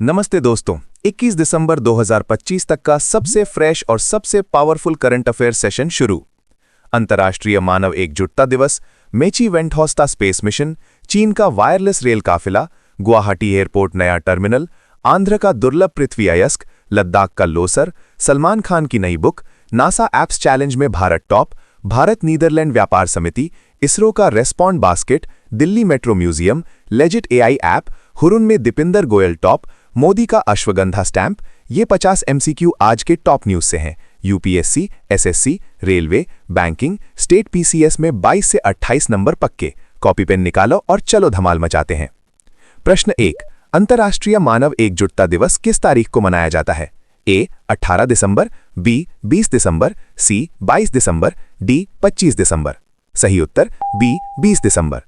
नमस्ते दोस्तों, 21 दिसंबर 2025 तक का सबसे फ्रेश और सबसे पावरफुल करंट अफेयर सेशन शुरू। अंतर्राष्ट्रीय मानव एकजुटता दिवस, मेची वेंटहोस्टा स्पेस मिशन, चीन का वायरलेस रेल काफिला, गुवाहाटी एयरपोर्ट नया टर्मिनल, आंध्र का दुर्लभ पृथ्वी अयस्क, लद्दाख का लोसर, सलमान खान की नई बुक, नासा एप्स चैलेंज में भारत टॉप, भारत नीदरलैंड व्यापार समिति, इसरो का respond basket, Delhi metro museum, legit AI app, Hurun में दीपिंदर गोयल टॉप, मोदी का अश्वगंधा स्टैंप। ये 50 एमसीक्यू आज के टॉप न्यूज से हैं। UPSC, SSC, railway, banking, state PCS में 22 से 28 नंबर पक्के। कॉपी पेन निकालो और चलो धमाल मचाते हैं। प्रश्न 1, अंतर्राष्ट्रीय मानव एकजुटता दिवस किस तारीख को मनाया जाता है? ए 18 दिसंबर, बी 20 दिसंबर, सी 22 दिसंबर, डी 25 दिसंबर। सही उत्तर बी 20 दिसंबर।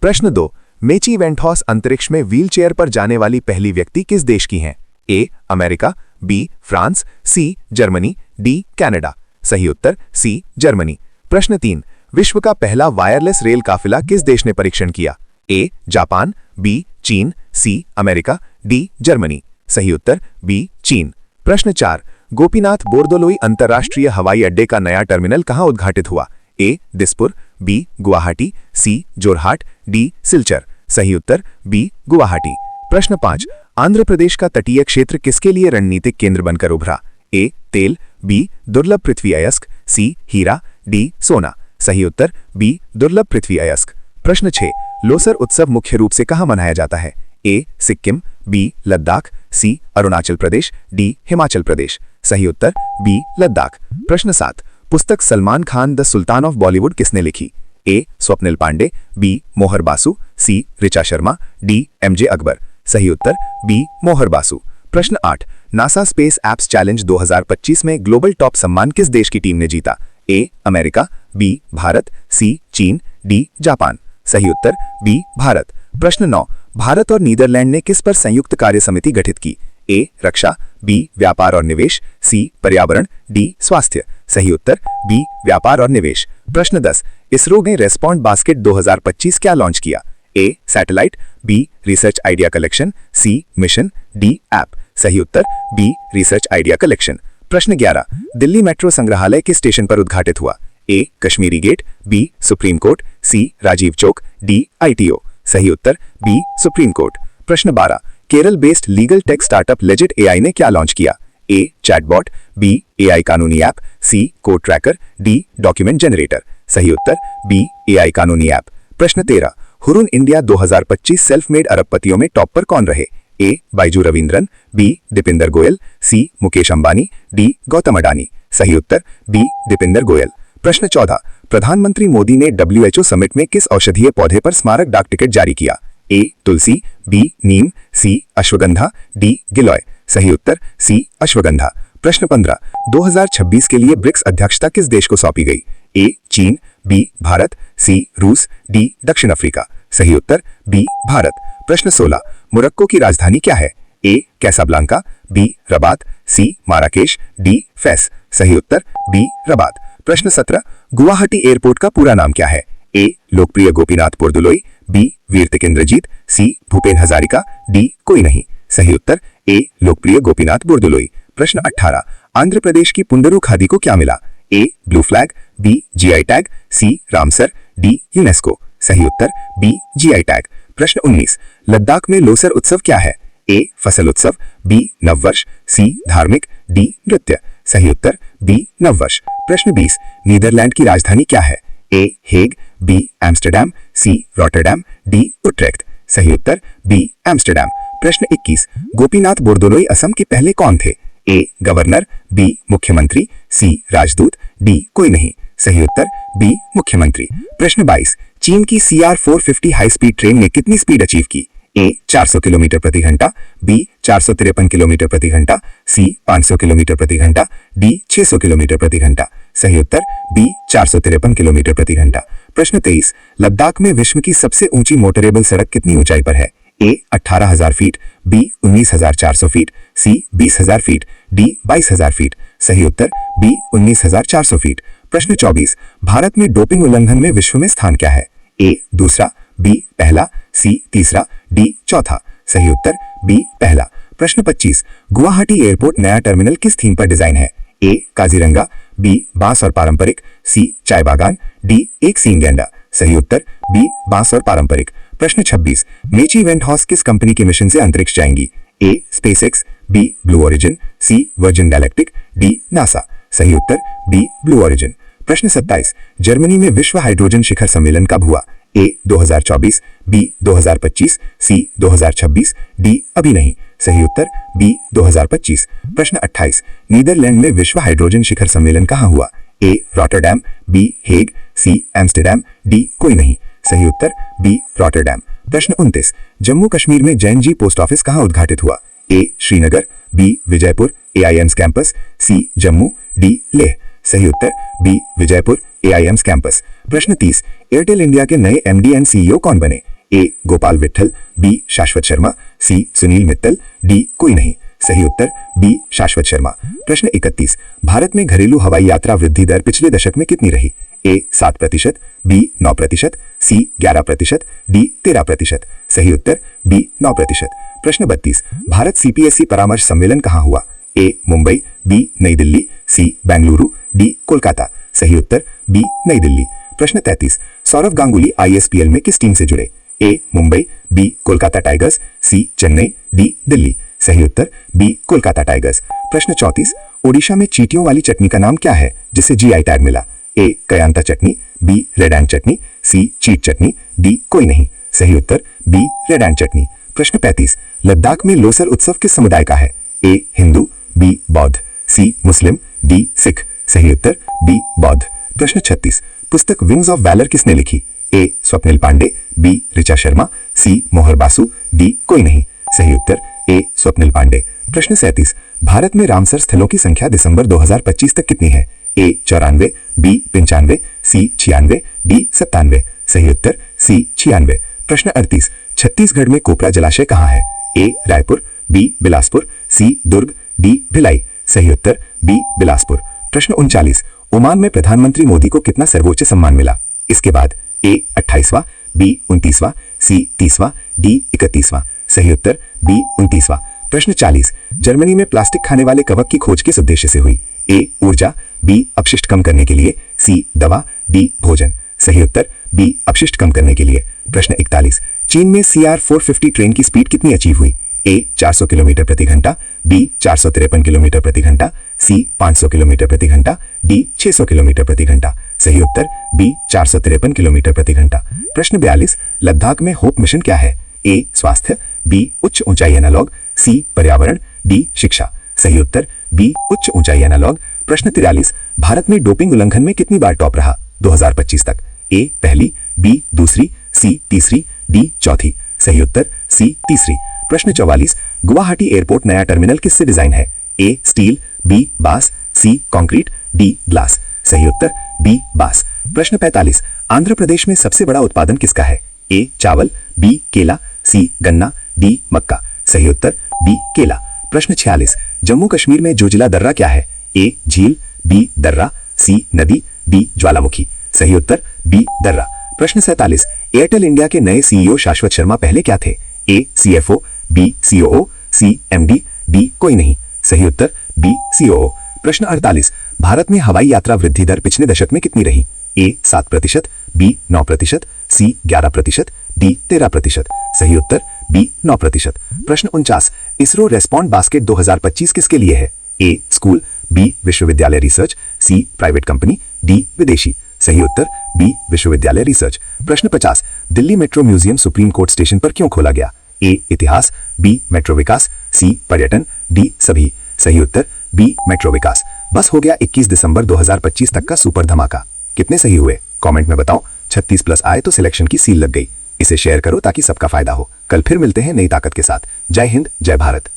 प्रश्न 2, मेची वेंटहोस अंतरिक्ष में व्हीलचेयर पर जाने वाली पहली व्यक्ति किस देश की हैं? A America, B France, C Germany, D Canada. सही उत्तर सी जर्मनी। प्रश्न 3, विश्व का पहला वायरलेस रेल काफिला किस देश ने परीक्षण किया? ए जापान, बी चीन, सी अमेरिका, डी जर्मनी। सही उत्तर बी चीन। प्रश्न 4, गोपीनाथ बोरदोलोई अंतर्राष्ट्रीय हवाई अड्डे का नया टर्मिनल कहां उद्घाटित हुआ? ए दिसपुर, बी गुवाहाटी, सी जोरहाट, डी सिलचर। सही उत्तर बी गुवाहाटी। प्रश्न 5, आंध्र प्रदेश का तटीय क्षेत्र किसके लिए रणनीतिक केंद्र बनकर उभरा? ए तेल, बी दुर्लभ पृथ्वी अयस्क, सी हीरा, डी सोना। सही उत्तर बी दुर्लभ पृथ्वी अयस्क। प्रश्न 6, लोसर उत्सव मुख्य रूप से कहां मनाया जाता है? ए सिक्किम, बी लद्दाख, सी अरुणाचल प्रदेश, डी हिमाचल प्रदेश। सही उत्तर बी लद्दाख। प्रश्न 7, पुस्तक Salman Khan the sultan of Bollywood किसने लिखी? ए स्वप्निल पांडे, बी मोहर बासु, सी ऋचा शर्मा, डी एमजे अकबर। सही उत्तर बी मोहर बासु। प्रश्न 8, नासा स्पेस एप्स चैलेंज 2025 में ग्लोबल टॉप सम्मान किस देश की टीम ने जीता? ए अमेरिका, बी भारत, सी चीन, डी जापान। सही उत्तर बी भारत। प्रश्न 9, भारत और नीदरलैंड ने किस पर संयुक्त कार्य समिति गठित की? ए रक्षा, बी व्यापार और निवेश, सी पर्यावरण, डी स्वास्थ्य। सही उत्तर बी व्यापार और निवेश। प्रश्न 10, इसरो ने रेस्पॉन्ड बास्केट 2025 क्या लॉन्च किया? A satellite, B research idea collection, C mission, D app. सही उत्तर बी रिसर्च आइडिया कलेक्शन। प्रश्न 11, दिल्ली मेट्रो संग्रहालय किस स्टेशन पर उद्घाटित हुआ? A Kashmiri Gate, B Supreme Court, C Rajiv Chowk, D ITO. सही उत्तर बी सुप्रीम कोर्ट। प्रश्न 12, Kerala based legal tech startup Legit AI ने क्या लॉन्च किया? ए चैटबॉट, बी एआई कानूनी app, C code tracker, D document generator. सही उत्तर बी एआई कानूनी ऐप। प्रश्न 13, हुरुन इंडिया 2025 सेल्फ मेड अरबपतियों में टॉप पर कौन रहे? A Byju Raveendran, B Deepinder Goyal, C Mukesh Ambani, D Gautam Adani. सही उत्तर बी दीपिंदर गोयल। प्रश्न 14, प्रधानमंत्री मोदी ने डब्ल्यूएचओ समिट में किस औषधीय पौधे पर स्मारक डाक टिकट जारी किया? ए तुलसी, बी नीम, सी अश्वगंधा, डी गिलोय। सही उत्तर सी अश्वगंधा। प्रश्न 15, 2026 के लिए ब्रिक्स अध्यक्षता किस देश को सौंपी गई? ए चीन, बी भारत, सी रूस, डी दक्षिण अफ्रीका। सही उत्तर बी भारत। प्रश्न 16, मोरक्को की राजधानी क्या है? ए कैसाब्लांका, बी रबात, सी माराकेश, डी फेस। सही उत्तर बी रबात। प्रश्न 17, गुवाहाटी एयरपोर्ट का पूरा नाम क्या है? ए लोकप्रिय गोपीनाथ बोरदोलोई, बी वीर तिकेंद्रजीत, सी भूपेन हजारिका, डी कोई नहीं। सही उत्तर ए लोकप्रिय गोपीनाथ बोरदोलोई। प्रश्न 18, आंध्र प्रदेश की पुंडरू खादी को क्या मिला? A blue flag, B GI tag, C Ramsar, D UNESCO. सही उत्तर बी जीआई टैग। प्रश्न 19, लद्दाख में लोसर उत्सव क्या है? ए फसल उत्सव, बी नववर्ष, सी धार्मिक, डी नृत्य। सही उत्तर बी नववर्ष। प्रश्न 20, नीदरलैंड की राजधानी क्या है? ए हेग, बी एम्स्टरडैम, सी रॉटरडैम, डी उट्रेक्ट। सही उत्तर बी एम्स्टरडैम। प्रश्न 21, गोपीनाथ बोरदोलोई असम के पहले कौन थे? ए गवर्नर, बी मुख्यमंत्री, सी राजदूत, डी कोई नहीं। सही उत्तर बी मुख्यमंत्री। प्रश्न 22, चीन की CR-450 हाई स्पीड ट्रेन ने कितनी स्पीड अचीव की? ए 400 किलोमीटर प्रति घंटा, बी 453 किलोमीटर प्रति घंटा, सी 500 किलोमीटर प्रति घंटा, डी 600 किलोमीटर प्रति घंटा। सही उत्तर बी 453 किलोमीटर प्रति घंटा। प्रश्न 23, लद्दाख में विश्व की सबसे ऊंची मोटरेबल सड़क कितनी ऊंचाई पर है? ए 18,000 फीट, बी 19,400 फीट, सी 20,000 फीट, डी 22,000 फीट। सही उत्तर बी 19,400 फीट। प्रश्न 24, भारत में डोपिंग उल्लंघन में विश्व में स्थान क्या है? ए दूसरा, बी पहला, सी तीसरा, डी चौथा। सही उत्तर बी पहला। प्रश्न 25, गुवाहाटी एयरपोर्ट नया टर्मिनल किस थीम पर डिजाइन है? ए काजीरंगा, बी बांस और पारंपरिक, सी चाय बागान, डी एक सींग गैंडा। सही उत्तर बी बांस और पारंपरिक। प्रश्न 26, मेची वेंट हॉस किस कंपनी के मिशन से अंतरिक्ष जाएंगी? ए स्पेसएक्स, बी ब्लू ओरिजिन, सी वर्जिन गैलेक्टिक, डी नासा। सही उत्तर बी ब्लू ओरिजिन। प्रश्न 27, जर्मनी में विश्व हाइड्रोजन शिखर सम्मेलन कब हुआ? ए 2024, बी 2025, सी 2026, डी अभी नहीं। सही उत्तर बी 2025। प्रश्न 28, नीदरलैंड में विश्व हाइड्रोजन शिखर सम्मेलन कहाँ हुआ? ए रॉटरडैम, बी हेग, सी एम्स्टरडैम, डी कोई नहीं। सही उत्तर बी रॉटरडैम। प्रश्न 29, जम्मू कश्मीर में जैन जी पोस्ट ऑफिस कहाँ उद्घाटित हुआ? A Srinagar, B Vijaypur AIIMS campus, C Jammu, D Leh. सही उत्तर बी विजयपुर AIIMS कैंपस। प्रश्न 30, एयरटेल इंडिया के नए MD एंड CEO कौन बने? ए गोपाल विट्ठल, बी शाश्वत शर्मा, सी सुनील मित्तल, डी कोई नहीं। सही उत्तर बी शाश्वत शर्मा। प्रश्न 31, भारत में घरेलू हवाई यात्रा वृद्धि दर पिछले दशक में कितनी रही? ए 7%, बी 9%, सी 11%, डी 13%। सही उत्तर बी 9%। प्रश्न 32, भारत CPSE परामर्श सम्मेलन कहाँ हुआ? ए मुंबई, बी नई दिल्ली, सी बेंगलुरु, डी कोलकाता। सही उत्तर बी नई दिल्ली। प्रश्न 33, सौरव गांगुली ISPL में किस टीम से जुड़े? ए मुंबई, बी कोलकाता टाइगर्स, सी चेन्नई, डी दिल्ली। सही उत्तर बी कोलकाता टाइगर्स। प्रश्न 34, ओडिशा में चींटियों वाली चटनी का नाम क्या है जिसे GI टैग मिला? A Kayanta chutney, B red ant chutney, C चीट चटनी, डी कोई नहीं। सही उत्तर बी रेड एंड चटनी। प्रश्न 35, लद्दाख में लोसर उत्सव किस समुदाय का है? ए हिंदू, बी बौद्ध, सी मुस्लिम, डी सिख। सही उत्तर बी बौद्ध। प्रश्न 36, पुस्तक विंग्स ऑफ वैलर किसने लिखी? ए स्वप्निल पांडे, बी ऋचा शर्मा, सी मोहर बासु, डी कोई नहीं। सही उत्तर ए स्वप्निल पांडे। प्रश्न 37, भारत में रामसर स्थलों की संख्या दिसंबर 2025 तक कितनी है? ए 94, बी 95, सी 96, डी 97। सही उत्तर सी 96। प्रश्न 38, छत्तीसगढ़ में कोपरा जलाशय कहाँ है? ए रायपुर, बी बिलासपुर, सी दुर्ग, डी भिलाई। सही उत्तर बी बिलासपुर। प्रश्न 39, ओमान में प्रधानमंत्री मोदी को कितना सर्वोच्च सम्मान मिला? इसके बाद ए 28वां, बी 29वां, सी 30वां, डी 31वां। सही उत्तर बी 29वां। प्रश्न 40, जर्मनी में प्लास्टिक खाने वाले कवक की खोज किस उद्देश्य से हुई? ए ऊर्जा, बी अपशिष्ट कम करने के लिए, सी दवा, डी भोजन। सही उत्तर बी अपशिष्ट कम करने के लिए। प्रश्न 41, चीन में CR450 ट्रेन की स्पीड कितनी अचीव हुई? ए 400 किलोमीटर प्रति घंटा, बी 453 किलोमीटर प्रति घंटा, सी 500 किलोमीटर प्रति घंटा, डी 600 किलोमीटर प्रति घंटा। सही उत्तर बी 453 किलोमीटर प्रति घंटा। प्रश्न 42, लद्दाख में होप मिशन क्या है? ए स्वास्थ्य, बी उच्च ऊंचाई एनालॉग, सी पर्यावरण, डी शिक्षा। सही उत्तर बी उच्च ऊंचाई एनालॉग। प्रश्न 43, भारत में डोपिंग उल्लंघन में कितनी बार टॉप रहा 2025 तक? ए पहली, बी दूसरी, सी तीसरी, डी चौथी। सही उत्तर सी तीसरी। प्रश्न 44, गुवाहाटी एयरपोर्ट नया टर्मिनल किससे डिजाइन है? ए स्टील, बी बांस, सी कंक्रीट, डी ग्लास। सही उत्तर बी बांस। प्रश्न 45, आंध्र प्रदेश में सबसे बड़ा उत्पादन किसका है? ए चावल, बी केला, सी गन्ना, डी मक्का। सही उत्तर बी केला। प्रश्न 46, जम्मू कश्मीर में जोजिला दर्रा क्या है? ए झील, बी दर्रा, सी नदी, डी ज्वालामुखी। सही उत्तर बी दर्रा। प्रश्न 47, एयरटेल इंडिया के नए CEO शाश्वत शर्मा पहले क्या थे? ए CFO, बी COO, सी MD, डी कोई नहीं। सही उत्तर बी COO। प्रश्न 48, भारत में हवाई यात्रा वृद्धि दर पिछले दशक में कितनी रही? ए 7%, बी 9%, सी 11%, डी 13%। सही उत्तर बी 9%। प्रश्न 49, इसरो रेस्पॉन्ड बास्केट 2025 किसके लिए है? ए स्कूल, बी विश्वविद्यालय रिसर्च, सी प्राइवेट कंपनी, डी विदेशी। सही उत्तर बी विश्वविद्यालय रिसर्च। प्रश्न 50, Delhi metro museum supreme court station पर क्यों खोला गया? ए इतिहास, बी मेट्रो विकास, सी पर्यटन, डी सभी। सही उत्तर बी मेट्रो विकास। बस हो गया 21 दिसंबर 2025 तक का सुपर धमाका। कितने सही हुए कमेंट में बताओ। 36+ आए तो सिलेक्शन की सील लग गई। इसे शेयर करो ताकि सबका फायदा हो। कल फिर मिलते हैं नई ताकत के साथ। जय हिंद, जय भारत।